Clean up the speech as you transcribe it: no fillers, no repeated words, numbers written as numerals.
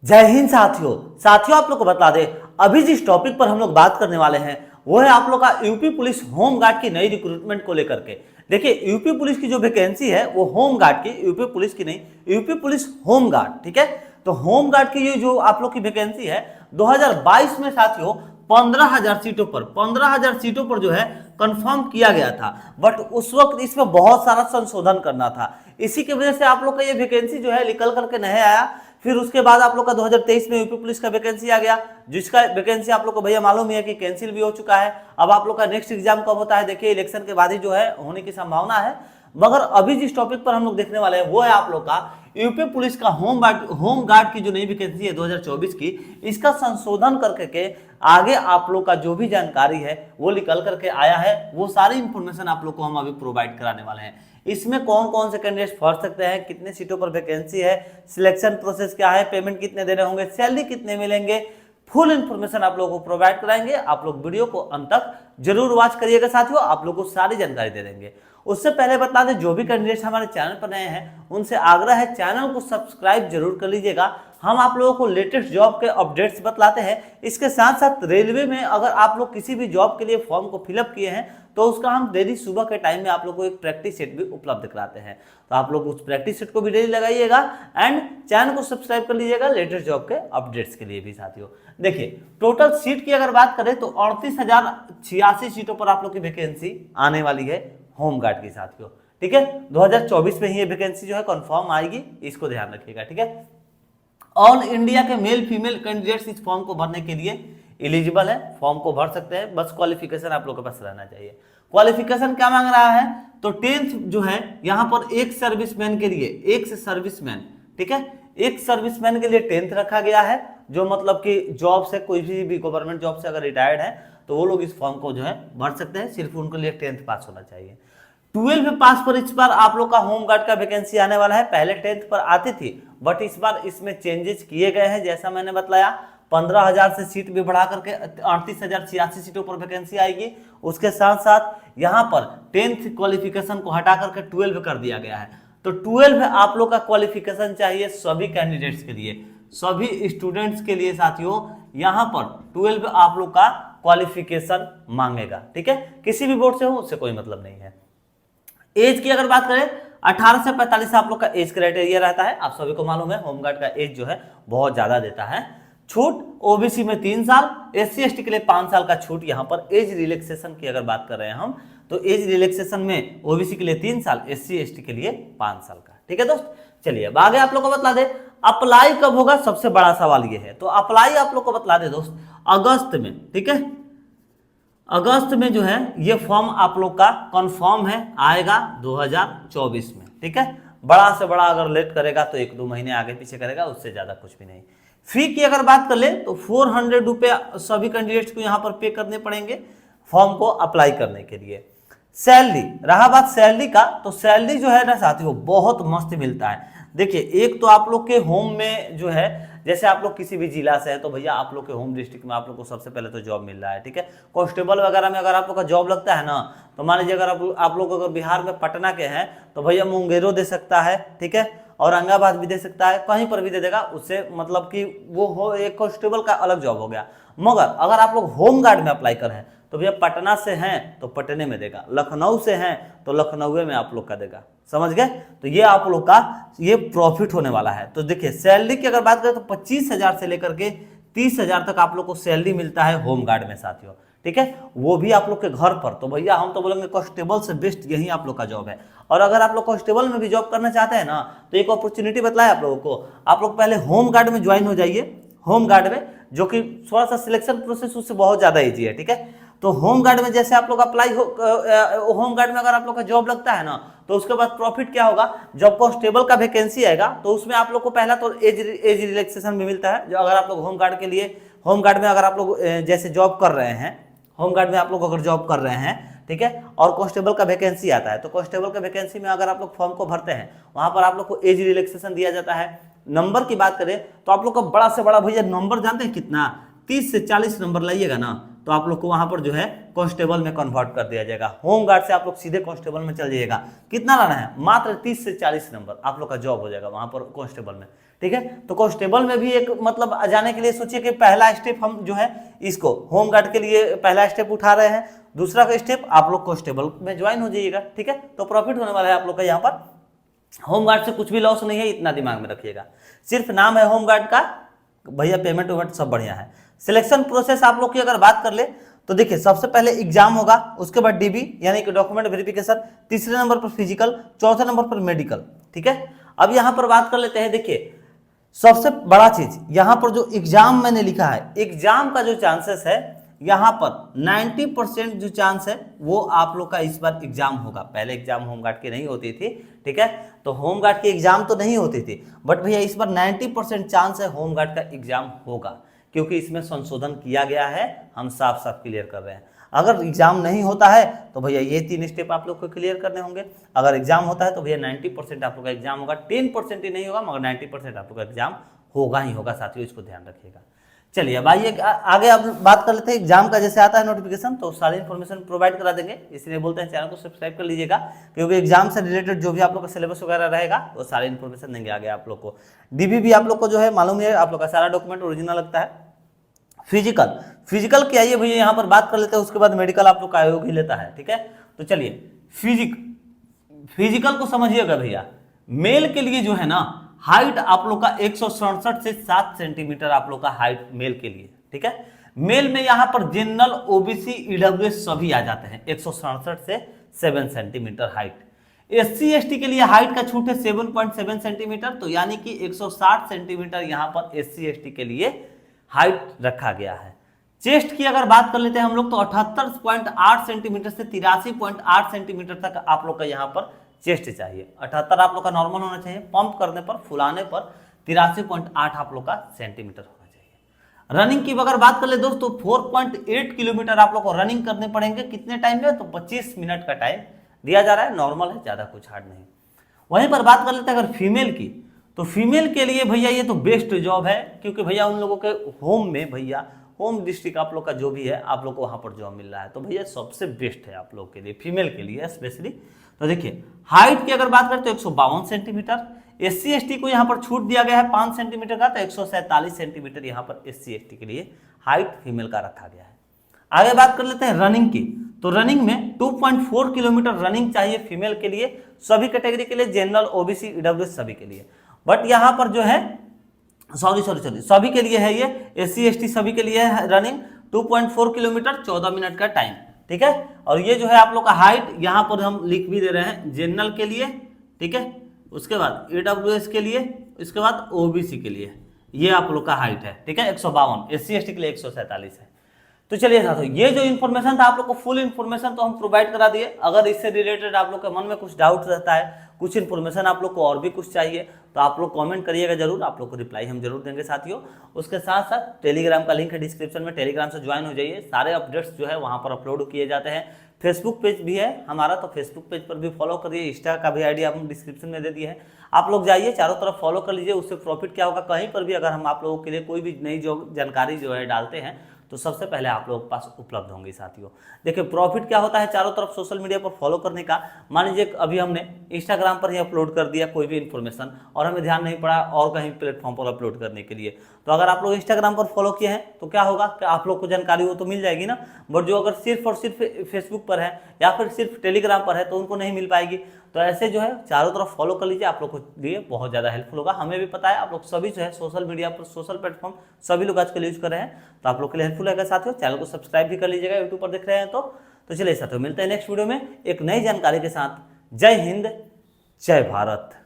जय हिंद साथियों। आप लोग को बता दें, अभी जिस टॉपिक पर हम लोग बात करने वाले हैं वो है आप लोग का यूपी पुलिस होम गार्ड की नई रिक्रूटमेंट को लेकर के। देखिए, यूपी पुलिस की जो वैकेंसी है वो होम गार्ड की, यूपी पुलिस की नहीं, यूपी पुलिस होम गार्ड, ठीक है। तो होम गार्ड की ये जो आप लोग की वैकेंसी है 2022 में साथियों 15,000 सीटों पर, 15,000 सीटों पर जो है कंफर्म किया गया था। बट उस वक्त इसमें बहुत सारा संशोधन करना था, इसी की वजह से आप लोग का ये वैकेंसी जो है निकल करके नहीं आया। फिर उसके बाद आप लोग का 2023 में यूपी पुलिस का वैकेंसी आ गया, जिसका वैकेंसी आप लोग को भैया मालूम ही है कि कैंसिल भी हो चुका है। अब आप लोग का नेक्स्ट एग्जाम कब होता है, देखिए इलेक्शन के बाद ही जो है होने की संभावना है। मगर अभी जिस टॉपिक पर हम लोग देखने वाले हैं वो है आप लोग का यूपी पुलिस का होम गार्ड की जो नई वैकेंसी है 2024 की, इसका संशोधन करके के आगे आप लोग का जो भी जानकारी है वो निकल करके आया है, वो सारी इंफॉर्मेशन आप लोग को हम अभी प्रोवाइड कराने वाले हैं। इसमें कौन कौन से कैंडिडेट भर सकते हैं, कितने सीटों पर वैकेंसी है, सिलेक्शन प्रोसेस क्या है, पेमेंट कितने देने होंगे, सैलरी कितने मिलेंगे, फुल इंफॉर्मेशन आप लोगों को प्रोवाइड कराएंगे। आप लोग वीडियो को अंत तक जरूर वॉच करिएगा साथियों, आप लोग को सारी जानकारी दे देंगे। उससे पहले बता दें, जो भी कैंडिडेट्स हमारे चैनल पर नए हैं उनसे आग्रह है चैनल को सब्सक्राइब जरूर कर लीजिएगा। हम आप लोगों को लेटेस्ट जॉब के अपडेट्स बतलाते हैं। इसके साथ साथ रेलवे में अगर आप लोग किसी भी जॉब के लिए फॉर्म को फिलअप किए हैं तो उसका हम डेली सुबह के टाइम में आप लोग को एक प्रैक्टिस सेट भी उपलब्ध कराते हैं, तो आप लोग उस प्रैक्टिस सेट को भी डेली लगाइएगा एंड चैनल को सब्सक्राइब कर लीजिएगा लेटेस्ट जॉब के अपडेट्स के लिए भी साथियों। देखिए, टोटल सीट की अगर बात करें तो 38,086 सीटों पर आप लोग की वैकेंसी आने वाली है होम गार्ड की साथियों, ठीक है। 2024 में ही ये वैकेंसी जो है कंफर्म आएगी, इसको ध्यान रखिएगा, ठीक है। ऑल इंडिया के मेल फीमेल कैंडिडेट्स इस फॉर्म को भरने के लिए एलिजिबल है, फॉर्म को भर सकते हैं। बस क्वालिफिकेशन आप लोग के पास रहना चाहिए। क्वालिफिकेशन क्या मांग रहा है, तो 10th जो है यहाँ पर एक सर्विसमैन के लिए, एक से सर्विसमैन, ठीक है, एक सर्विसमैन के लिए 10th रखा गया है। जो मतलब कि जॉब से, कोई भी गवर्नमेंट जॉब से अगर रिटायर्ड है तो वो लोग इस फॉर्म को जो है भर सकते हैं, सिर्फ उनके लिए 10th पास होना चाहिए। 12 पास पर इस बार आप लोग का होम गार्ड का वैकेंसी आने वाला है। पहले 10th पर आती थी बट इस बार इसमें चेंजेस किए गए हैं, जैसा मैंने बताया 15,000 से सीट भी बढ़ा करके 38,086 सीटों पर वैकेंसी आएगी। उसके साथ साथ यहाँ पर 10th क्वालिफिकेशन को हटा करके 12 कर दिया गया है। तो 12 आप लोग का क्वालिफिकेशन चाहिए सभी कैंडिडेट्स के लिए, सभी स्टूडेंट्स के लिए साथियों। यहाँ पर 12 आप लोग का क्वालिफिकेशन मांगेगा, ठीक है। किसी भी बोर्ड से हो उससे कोई मतलब नहीं है। एज की अगर बात करें 18 से 45 आप लोग का एज क्राइटेरिया रहता है। आप सभी को मालूम है होमगार्ड का एज जो है बहुत ज्यादा देता है। छूट ओबीसी में 3 साल, एससी एसटी के लिए 5 साल का छूट। यहाँ पर एज रिलैक्सेशन की अगर बात कर रहे हैं हम, तो एज रिलैक्सेशन में ओबीसी के लिए 3 साल, एससी एसटी के लिए 5 साल का, ठीक है दोस्त। चलिए अब आगे आप लोग को बतला दे अप्लाई कब होगा, सबसे बड़ा सवाल ये है। तो अप्लाई आप लोग को बतला दे दोस्त अगस्त में, ठीक है। अगस्त में जो है ये फॉर्म आप लोग का कंफर्म है, आएगा 2024 में, ठीक है। बड़ा से बड़ा अगर लेट करेगा तो 1-2 महीने आगे पीछे करेगा, उससे ज्यादा कुछ भी नहीं। फी की अगर बात कर ले तो 400 रुपये सभी कैंडिडेट्स को यहाँ पर पे करने पड़ेंगे फॉर्म को अप्लाई करने के लिए। सैलरी, रहा बात सैलरी का, तो सैलरी जो है ना साथियों बहुत मस्त मिलता है। देखिए, एक तो आप लोग के होम में जो है, जैसे आप लोग किसी भी जिला से है तो भैया आप लोग के होम डिस्ट्रिक्ट में आप लोग को सबसे पहले तो जॉब मिल रहा है, ठीक है। कांस्टेबल वगैरह में अगर आप लोग का जॉब लगता है ना, तो मान लीजिए अगर आप लोग अगर बिहार में पटना के हैं तो भैया मुंगेरो दे सकता है, ठीक है, औरंगाबाद भी दे सकता है, कहीं पर भी दे देगा। उससे मतलब कि वो हो एक कांस्टेबल का अलग जॉब हो गया। मगर अगर आप लोग होम गार्ड में अप्लाई कर रहे हैं तो भैया पटना से हैं तो पटने में देगा, लखनऊ से हैं तो लखनऊ में आप लोग का देगा, समझ गए। तो ये आप लोग का ये प्रॉफिट होने वाला है। तो देखिए, सैलरी की अगर बात करें तो 25,000 से लेकर के 30,000 तक आप लोग को सैलरी मिलता है होम गार्ड में साथियों, ठीक है, वो भी आप लोग के घर पर। तो भैया हम तो बोलेंगे कांस्टेबल से बेस्ट यही आप लोग का जॉब है। और अगर आप लोग कांस्टेबल में भी जॉब करना चाहते हैं ना, तो एक अपॉर्चुनिटी बताया आप लोगों को, आप लोग पहले होम गार्ड में ज्वाइन हो जाइए, होम गार्ड में, जो कि थोड़ा सा सिलेक्शन प्रोसेस उससे बहुत ज्यादा ईजी है, ठीक है। तो होम गार्ड में जैसे आप लोग अप्लाई हो, होम गार्ड में अगर आप लोग का जॉब लगता है ना, तो उसके बाद प्रॉफिट क्या होगा, जब कांस्टेबल का वैकेंसी आएगा तो उसमें आप लोग को पहला तो एज रिलैक्सेशन भी मिलता है। जो अगर आप लोग होम गार्ड के लिए, होम गार्ड में अगर आप लोग जैसे जॉब कर रहे हैं, होम गार्ड में आप लोग अगर जॉब कर रहे हैं, ठीक है, और कांस्टेबल का वैकेंसी आता है, तो कांस्टेबल का वैकेंसी में अगर आप लोग फॉर्म को भरते हैं वहां पर आप लोग को एज रिलैक्सेशन दिया जाता है। नंबर की बात करें तो आप लोग का बड़ा से बड़ा भैया नंबर जानते हैं कितना, 30 से 40 नंबर लाइएगा ना तो आप लोग को वहां पर जो है कांस्टेबल में कन्वर्ट कर दिया जाएगा। होम गार्ड से आप लोग सीधे कांस्टेबल में चल जाइएगा। कितना लाना है? मात्र 30 से 40 नंबर आप लोग का जॉब हो जाएगा वहां पर कांस्टेबल में। ठीक है, तो कांस्टेबल में भी एक मतलब जाने के लिए सोचिए कि पहला स्टेप हम जो है इसको होम गार्ड के लिए पहला स्टेप उठा रहे हैं, दूसरा का स्टेप आप लोग कांस्टेबल में ज्वाइन हो जाइएगा। ठीक है, तो प्रॉफिट होने वाला है आप लोग का यहाँ पर। होमगार्ड से कुछ भी लॉस नहीं है, इतना दिमाग में रखिएगा। सिर्फ नाम है होमगार्ड का, भैया पेमेंट वेमेंट सब बढ़िया है। सिलेक्शन प्रोसेस आप लोग की अगर बात कर ले तो देखिए सबसे पहले एग्जाम होगा, उसके बाद डीबी यानी कि डॉक्यूमेंट वेरिफिकेशन, तीसरे नंबर पर फिजिकल, चौथे नंबर पर मेडिकल। ठीक है, अब यहां पर बात कर लेते हैं। देखिए सबसे बड़ा चीज यहां पर जो एग्जाम मैंने लिखा है, एग्जाम का जो चांसेस है यहां पर 90% जो चांस है वो आप लोग का इस बार एग्जाम होगा। पहले एग्जाम होमगार्ड की नहीं होती थी। ठीक है, तो होमगार्ड की एग्जाम तो नहीं होती थी, बट भैया इस बार 90% चांस है होमगार्ड का एग्जाम होगा, क्योंकि इसमें संशोधन किया गया है। हम साफ साफ क्लियर कर रहे हैं। अगर एग्जाम नहीं होता है तो भैया ये 3 स्टेप आप लोग को क्लियर करने होंगे। अगर एग्जाम होता है तो भैया 90% आप लोग का एग्जाम होगा। 10% ही नहीं होगा मगर 90% आप लोग का एग्जाम होगा ही होगा साथियों, इसको ध्यान रखिएगा। चलिए अब आइए आगे आप बात कर लेते हैं एग्जाम का। जैसे आता है नोटिफिकेशन तो सारी इन्फॉर्मेशन प्रोवाइड करा देंगे, इसलिए बोलते हैं चैनल को सब्सक्राइब कर लीजिएगा, क्योंकि एग्जाम से रिलेटेड जो भी आप लोग का सिलेबस वगैरह रहेगा वो सारी इन्फॉर्मेशन देंगे आगे आप लोग को। डीबी भी आप लोग को जो है मालूम है, आप लोग का सारा डॉक्यूमेंट ओरिजिनल लगता है। फिजिकल की आइए भैया यहाँ पर बात कर लेते हैं, उसके बाद मेडिकल आप लोग का आयोग ही लेता है। ठीक है, तो चलिए फिजिकल को समझिएगा भैया। मेल के लिए जो है ना हाइट आप लोग का 167 से 7 सेंटीमीटर आप लोग का हाइट मेल के लिए। ठीक है, मेल में यहां पर जनरल, ओबीसी, ईडब्ल्यूएस सभी आ जाते हैं 167 से 7 सेंटीमीटर हाइट। एससी एसटी के लिए हाइट का छूट है 7.7 सेंटीमीटर, तो यानी कि 160 सेंटीमीटर यहां पर एससी एसटी के लिए हाइट रखा गया है। चेस्ट की अगर बात कर लेते हैं हम लोग तो 78.8 सेंटीमीटर से 83.8 सेंटीमीटर तक आप लोग का यहाँ पर चेस्ट चाहिए। 78 आप लोग का नॉर्मल होना चाहिए, पंप करने पर फुलाने पर 83.8 आप लोग का सेंटीमीटर होना चाहिए। रनिंग की अगर बात कर ले दोस्तों 4.8 किलोमीटर आप लोग को रनिंग करने पड़ेंगे। कितने टाइम में? तो 25 मिनट का टाइम दिया जा रहा है, नॉर्मल है, ज्यादा कुछ हार्ड नहीं। वहीं पर बात कर लेते हैं अगर फीमेल की, तो फीमेल के लिए भैया ये तो बेस्ट जॉब है, क्योंकि भैया उन लोगों के होम में भैया होम डिस्ट्रिक्ट आप लोग का जो भी है आप लोग को वहां पर जॉब मिल रहा है, तो भैया सबसे बेस्ट है आप लोग के लिए, फीमेल के लिए स्पेशली। तो देखिए हाइट की अगर बात करें तो 152 सेंटीमीटर। एससी एसटी को यहाँ पर छूट दिया गया है 5 सेंटीमीटर का, तो 147 सेंटीमीटर यहाँ पर एससी एसटी के लिए हाइट फीमेल का रखा गया है। आगे बात कर लेते हैं रनिंग की, तो रनिंग में 2.4 किलोमीटर रनिंग चाहिए फीमेल के लिए, सभी कैटेगरी के लिए, जनरल, ओबीसी, ईडब्ल्यूएस सभी के लिए। बट यहाँ पर जो है सॉरी सभी के लिए है, ये एससी एसटी सभी के लिए है रनिंग। 2.4 किलोमीटर 14 मिनट का टाइम। ठीक है, और ये जो है आप लोग का हाइट यहाँ पर हम लिख भी दे रहे हैं, जनरल के लिए, ठीक है, उसके बाद ईडब्ल्यूएस के लिए, इसके बाद ओबीसी के लिए, ये आप लोग का हाइट है। ठीक है, 152, एससी एसटी के लिए 147 है। तो चलिए साथियों, ये जो इन्फॉर्मेशन था आप लोग को फुल इन्फॉर्मेशन तो हम प्रोवाइड करा दिए। अगर इससे रिलेटेड आप लोग के मन में कुछ डाउट रहता है, कुछ इन्फॉर्मेशन आप लोग को और भी कुछ चाहिए, तो आप लोग कमेंट करिएगा जरूर, आप लोग को रिप्लाई हम जरूर देंगे साथियों। उसके साथ साथ टेलीग्राम का लिंक है डिस्क्रिप्शन में, टेलीग्राम से ज्वाइन हो जाइए, सारे अपडेट्स जो है वहाँ पर अपलोड किए जाते हैं। फेसबुक पेज भी है हमारा, तो फेसबुक पेज पर भी फॉलो करिए। इंस्टा का भी आईडी हम डिस्क्रिप्शन में दे दिए हैं, आप लोग जाइए चारों तरफ फॉलो कर लीजिए। उससे प्रॉफिट क्या होगा, कहीं पर भी अगर हम आप लोगों के लिए कोई भी नई जो जानकारी जो है डालते हैं तो सबसे पहले आप लोगों के पास उपलब्ध होंगी साथियों। देखिए प्रॉफिट क्या होता है चारों तरफ सोशल मीडिया पर फॉलो करने का। मान लीजिए अभी हमने इंस्टाग्राम पर ही अपलोड कर दिया कोई भी इन्फॉर्मेशन और हमें ध्यान नहीं पड़ा और कहीं प्लेटफॉर्म पर अपलोड करने के लिए, तो अगर आप लोग इंस्टाग्राम पर फॉलो किए हैं तो क्या होगा कि आप लोग को जानकारी वो तो मिल जाएगी ना, बट जो अगर सिर्फ और सिर्फ फेसबुक पर है या फिर सिर्फ टेलीग्राम पर है तो उनको नहीं मिल पाएगी। तो ऐसे जो है चारों तरफ फॉलो कर लीजिए, आप लोग के लिए बहुत ज़्यादा हेल्पफुल होगा। हमें भी पता है आप लोग सभी जो है सोशल मीडिया पर, सोशल प्लेटफॉर्म सभी लोग आजकल यूज कर रहे हैं, तो आप लोग के लिए हेल्पफुल है साथियों। चैनल को सब्सक्राइब भी कर लीजिएगा यूट्यूब पर देख रहे हैं तो चलिए साथियों मिलते हैं नेक्स्ट वीडियो में एक नई जानकारी के साथ। जय हिंद, जय भारत।